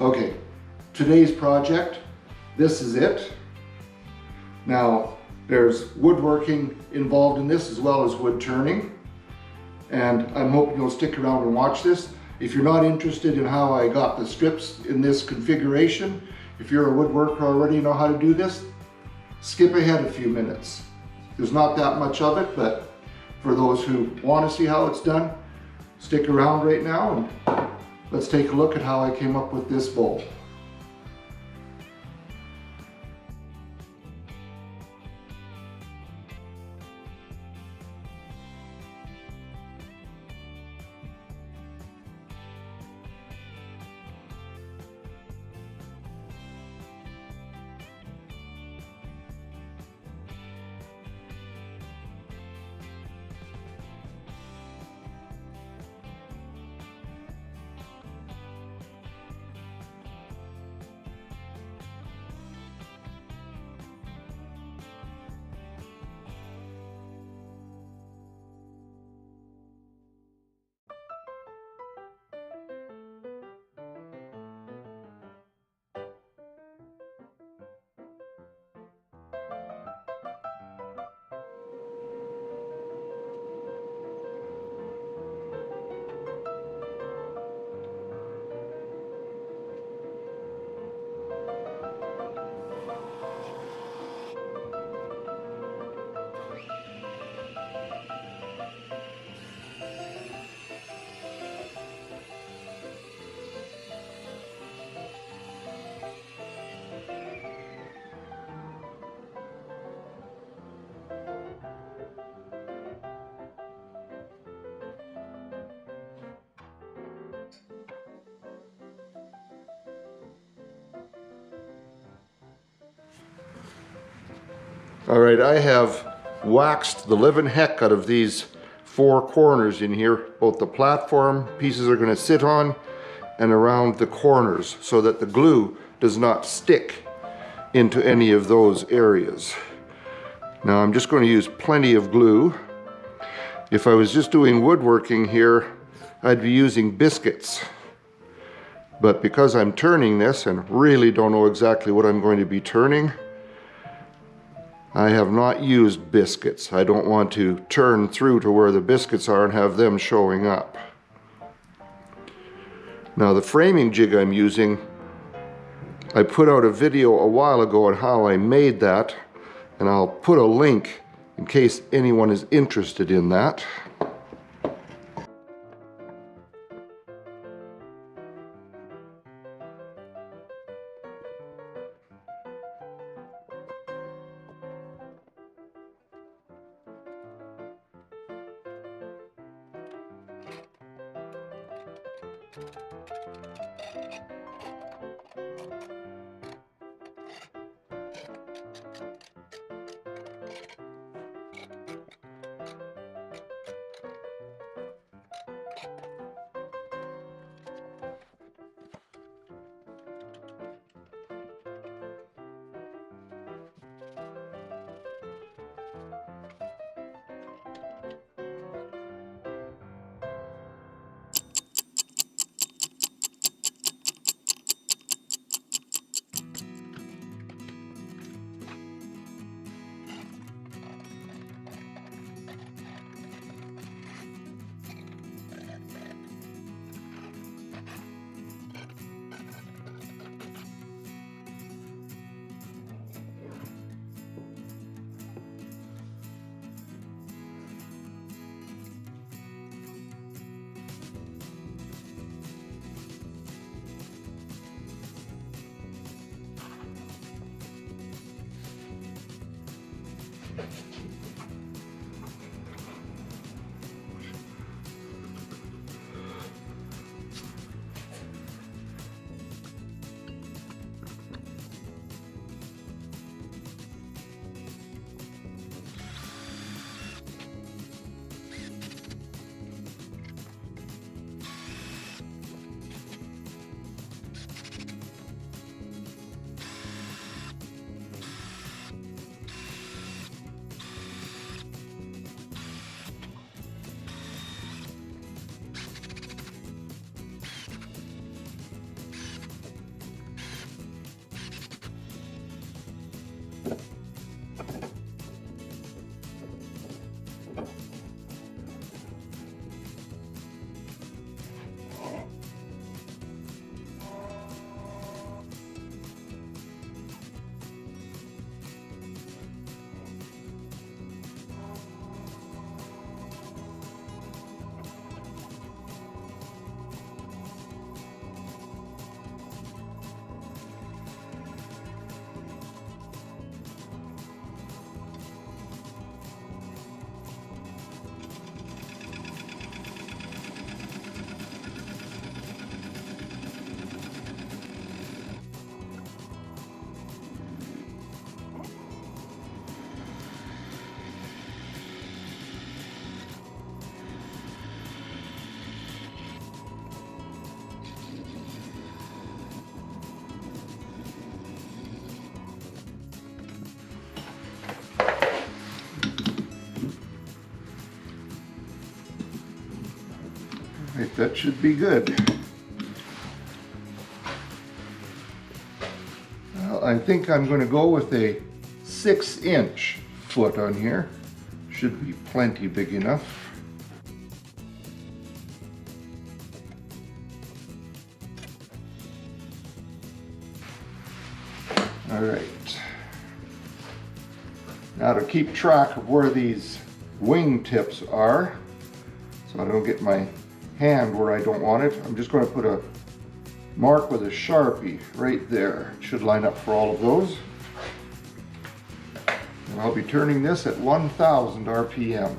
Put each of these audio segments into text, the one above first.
Okay, today's project, this is it. Now, there's woodworking involved in this as well as wood turning. And I'm hoping you'll stick around and watch this. If you're not interested in how I got the strips in this configuration, if you're a woodworker already know how to do this, skip ahead a few minutes. There's not that much of it, but for those who want to see how it's done, stick around right now and let's take a look at how I came up with this bowl. All right, I have waxed the living heck out of these four corners in here. Both the platform pieces are going to sit on and around the corners so that the glue does not stick into any of those areas. Now I'm just going to use plenty of glue. If I was just doing woodworking here, I'd be using biscuits. But because I'm turning this and really don't know exactly what I'm going to be turning, I have not used biscuits. I don't want to turn through to where the biscuits are and have them showing up. Now the framing jig I'm using, I put out a video a while ago on how I made that, and I'll put a link in case anyone is interested in that. Alright, that should be good. Well, I think I'm going to go with a 6-inch foot on here. Should be plenty big enough. Alright. Now to keep track of where these wing tips are, so I don't get my hand where I don't want it, I'm just going to put a mark with a Sharpie right there. It should line up for all of those. And I'll be turning this at 1000 RPM.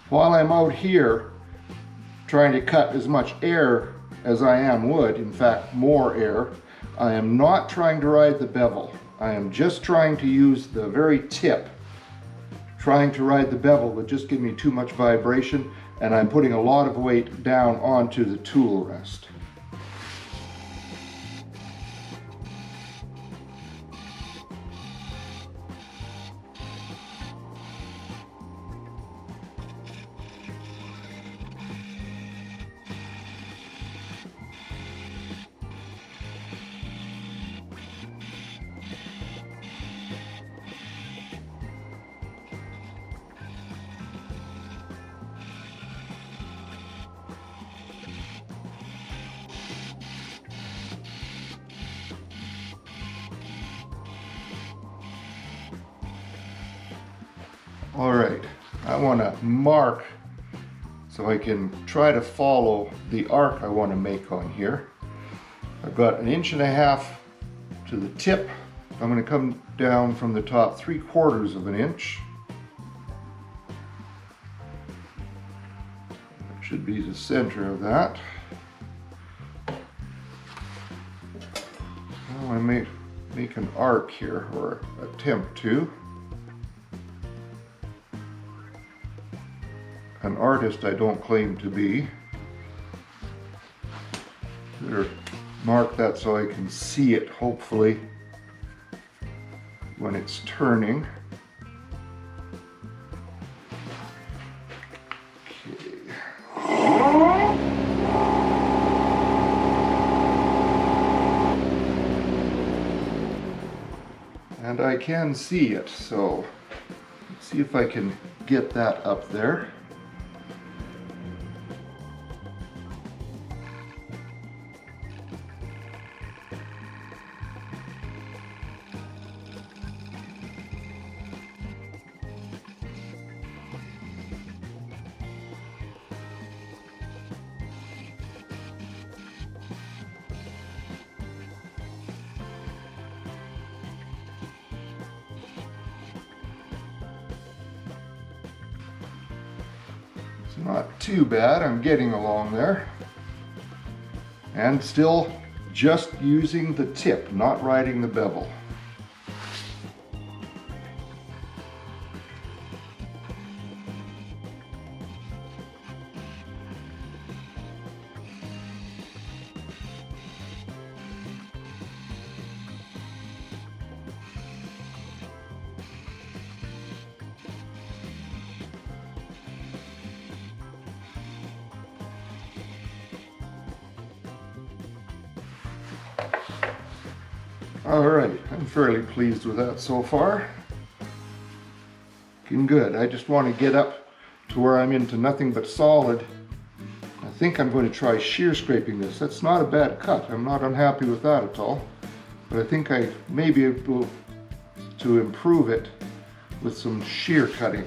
While I'm out here trying to cut as much air as I am wood, in fact more air, I am not trying to ride the bevel. I am just trying to use the very tip. Trying to ride the bevel would just give me too much vibration, and I'm putting a lot of weight down onto the tool rest. All right, I want to mark so I can try to follow the arc I want to make on here. I've got 1.5 inches to the tip. I'm going to come down from the top 3/4 of an inch. That should be the center of that. Now I may make an arc here, or attempt to. An artist I don't claim to be. Better mark that so I can see it, hopefully, when it's turning. Okay. And I can see it, so let's see if I can get that up there. Not too bad, I'm getting along there. And still just using the tip, not riding the bevel. Alright, I'm fairly pleased with that so far. Looking good. I just want to get up to where I'm into nothing but solid. I think I'm going to try shear scraping this. That's not a bad cut. I'm not unhappy with that at all. But I think I may be able to improve it with some shear cutting.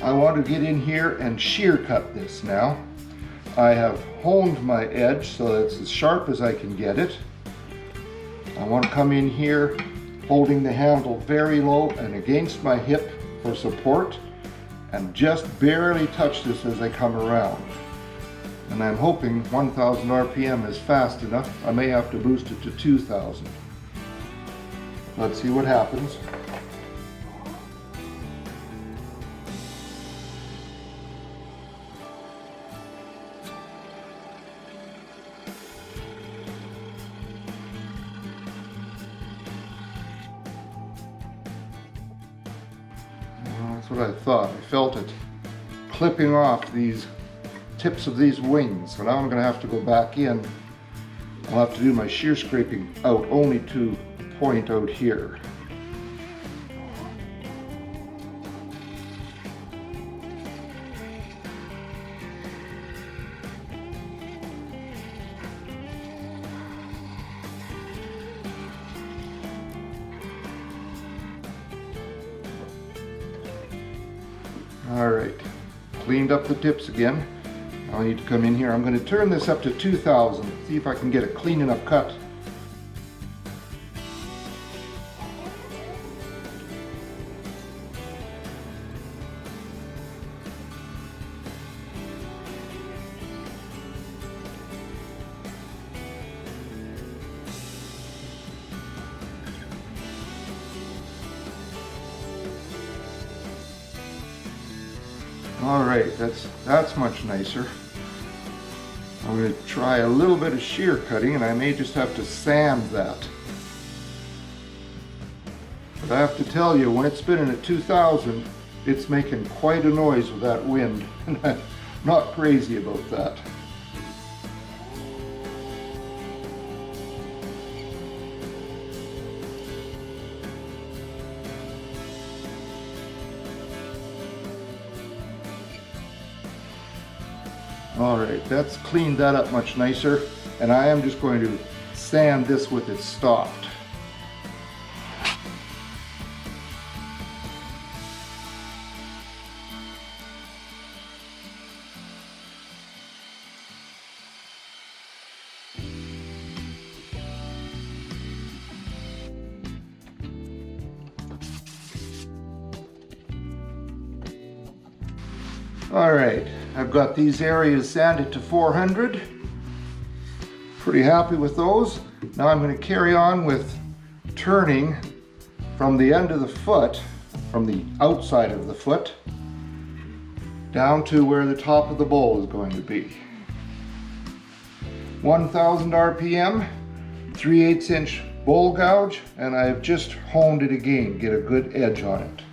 I want to get in here and shear cut this now. I have honed my edge so that it's as sharp as I can get it. I want to come in here holding the handle very low and against my hip for support, and just barely touch this as I come around. And I'm hoping 1000 RPM is fast enough. I may have to boost it to 2000. Let's see what happens. That's what I thought. I felt it clipping off these tips of these wings. So now I'm going to have to go back in. I'll have to do my shear scraping out only to point out here. Alright, cleaned up the tips again. I need to come in here. I'm going to turn this up to 2000, see if I can get a clean enough cut. Alright, that's much nicer. I'm going to try a little bit of shear cutting, and I may just have to sand that. But I have to tell you, when it's spinning at 2000, it's making quite a noise with that wind, and I'm not crazy about that. Alright, that's cleaned that up much nicer, and I am just going to sand this with it stopped. Alright, I've got these areas sanded to 400. Pretty happy with those. Now I'm going to carry on with turning from the end of the foot, from the outside of the foot, down to where the top of the bowl is going to be. 1000 RPM, 3/8 inch bowl gouge, and I've just honed it again, get a good edge on it.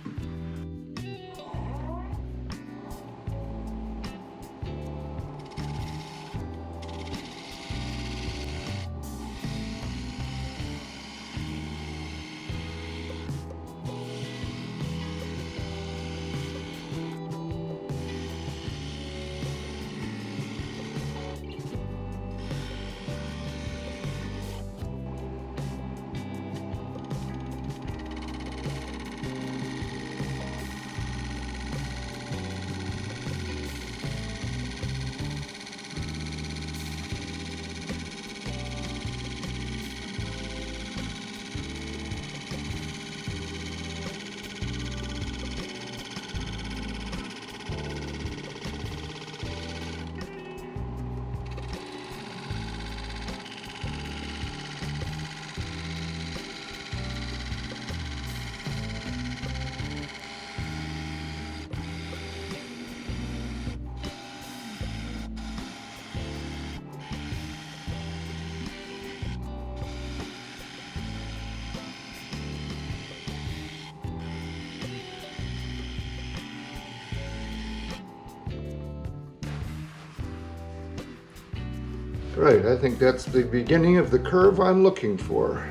Right, I think that's the beginning of the curve I'm looking for.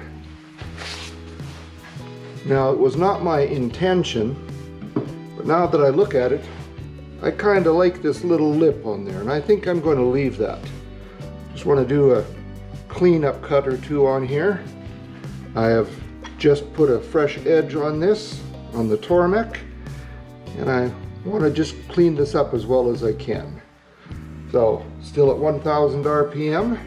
Now, it was not my intention, but now that I look at it, I kind of like this little lip on there, and I think I'm going to leave that. Just want to do a cleanup cut or two on here. I have just put a fresh edge on this, on the Tormek, and I I want to just clean this up as well as I can. So, still at 1000 RPM.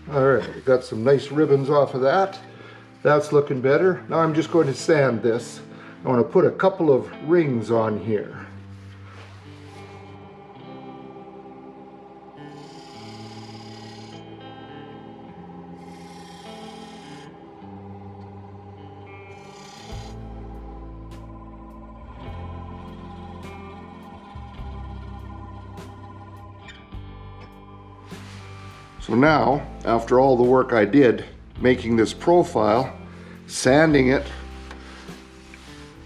Alright, got some nice ribbons off of that. That's looking better. Now I'm just going to sand this. I want to put a couple of rings on here. So now, after all the work I did making this profile, sanding it,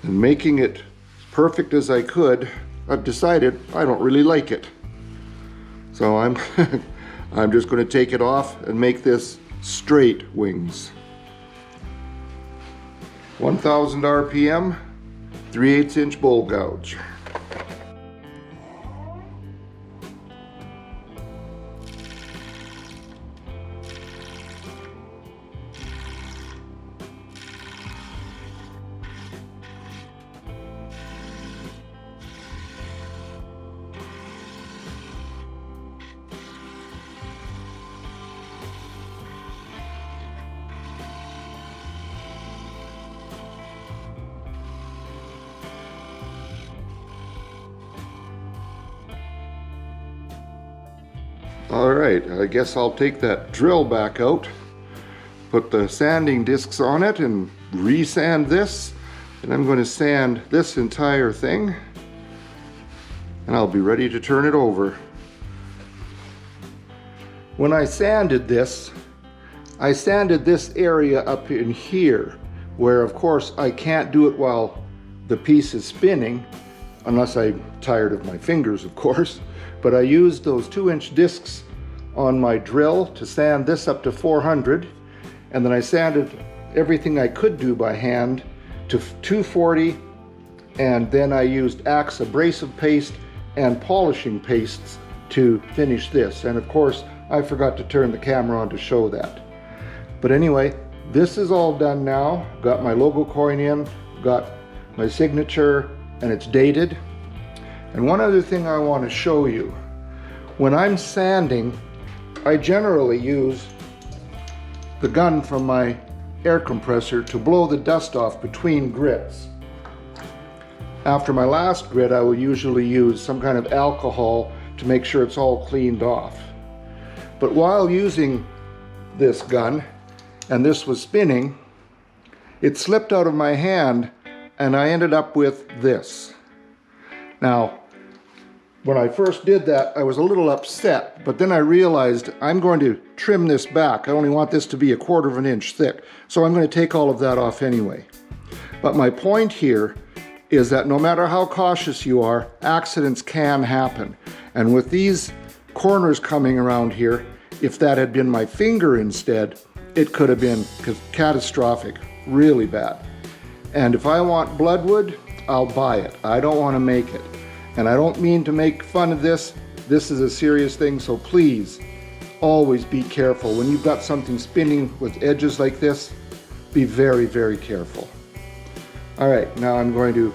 and making it perfect as I could, I've decided I don't really like it. So I'm just going to take it off and make this straight wings. 1000 RPM, 3/8 inch bowl gouge. Alright, I guess I'll take that drill back out, put the sanding discs on it and re-sand this, and I'm going to sand this entire thing and I'll be ready to turn it over. When I sanded this area up in here where of course I can't do it while the piece is spinning unless I'm tired of my fingers, of course. But I used those 2-inch discs on my drill to sand this up to 400, and then I sanded everything I could do by hand to 240, and then I used Axe abrasive paste and polishing pastes to finish this. And of course, I forgot to turn the camera on to show that. But anyway, this is all done now. Got my logo coin in, got my signature, and it's dated. And one other thing I want to show you. When I'm sanding, I generally use the gun from my air compressor to blow the dust off between grits. After my last grit, I will usually use some kind of alcohol to make sure it's all cleaned off. But while using this gun, and this was spinning, it slipped out of my hand and I ended up with this. Now, when I first did that, I was a little upset, but then I realized I'm going to trim this back. I only want this to be 1/4 inch thick, so I'm going to take all of that off anyway. But my point here is that no matter how cautious you are, accidents can happen. And with these corners coming around here, if that had been my finger instead, it could have been catastrophic, really bad. And if I want Bloodwood, I'll buy it. I don't want to make it. And I don't mean to make fun of this. This is a serious thing, so please always be careful. When you've got something spinning with edges like this, be very, very careful. All right, now I'm going to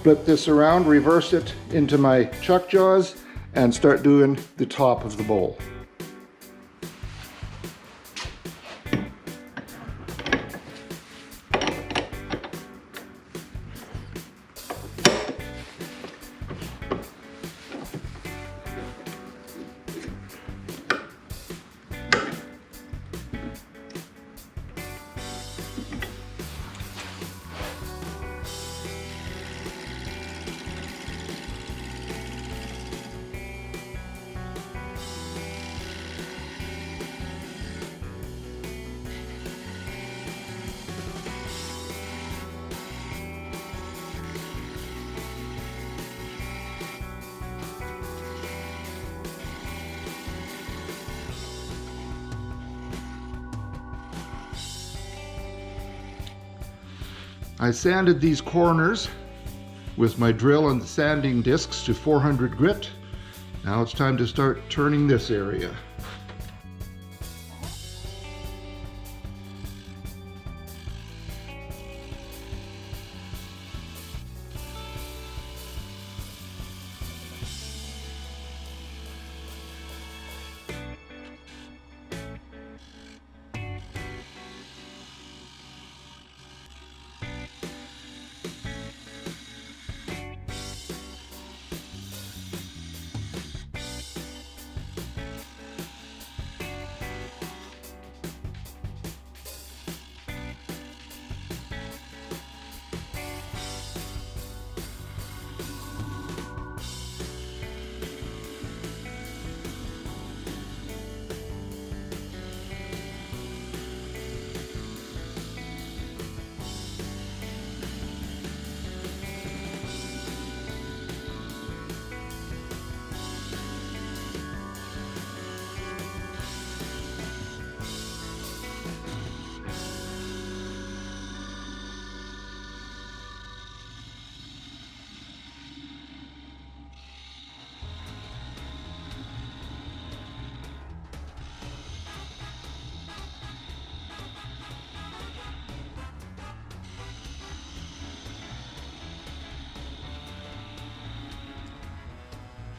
flip this around, reverse it into my chuck jaws, and start doing the top of the bowl. I sanded these corners with my drill and the sanding discs to 400 grit. Now it's time to start turning this area.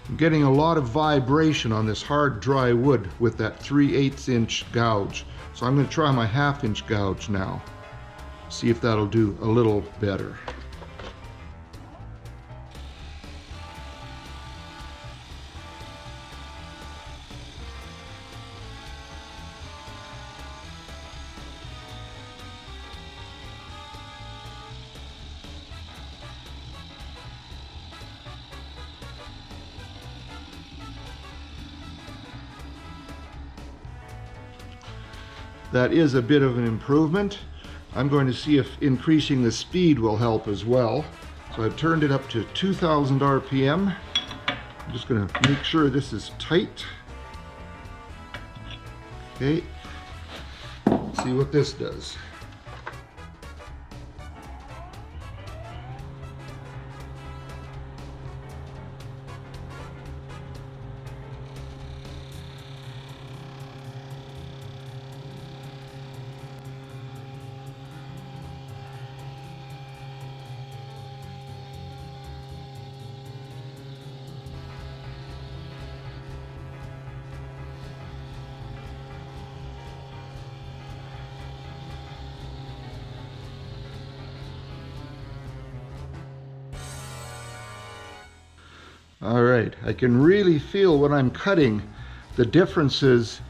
I'm getting a lot of vibration on this hard dry wood with that 3/8 inch gouge. So I'm going to try my 1/2 inch gouge now. See if that'll do a little better. That is a bit of an improvement. I'm going to see if increasing the speed will help as well. So I've turned it up to 2000 RPM. I'm just going to make sure this is tight. Okay, let's see what this does. All right, I can really feel when I'm cutting the differences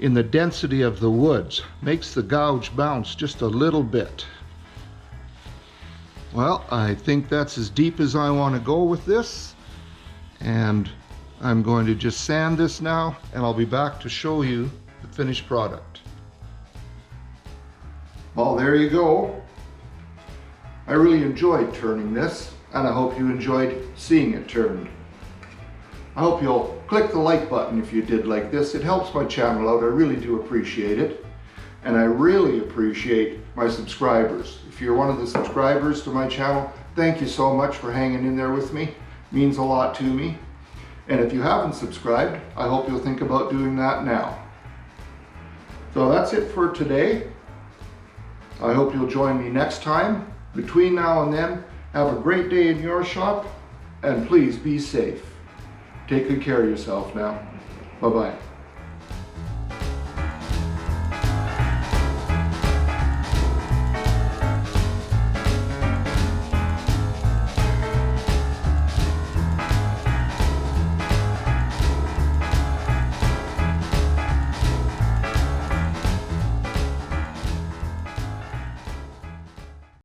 in the density of the woods. Makes the gouge bounce just a little bit. Well, I think that's as deep as I want to go with this. And I'm going to just sand this now, and I'll be back to show you the finished product. Well, there you go. I really enjoyed turning this, and I hope you enjoyed seeing it turned. I hope you'll click the like button if you did like this. It helps my channel out. I really do appreciate it. And I really appreciate my subscribers. If you're one of the subscribers to my channel, thank you so much for hanging in there with me. It means a lot to me. And if you haven't subscribed, I hope you'll think about doing that now. So that's it for today. I hope you'll join me next time. Between now and then, have a great day in your shop, and please be safe. Take good care of yourself now. Bye-bye.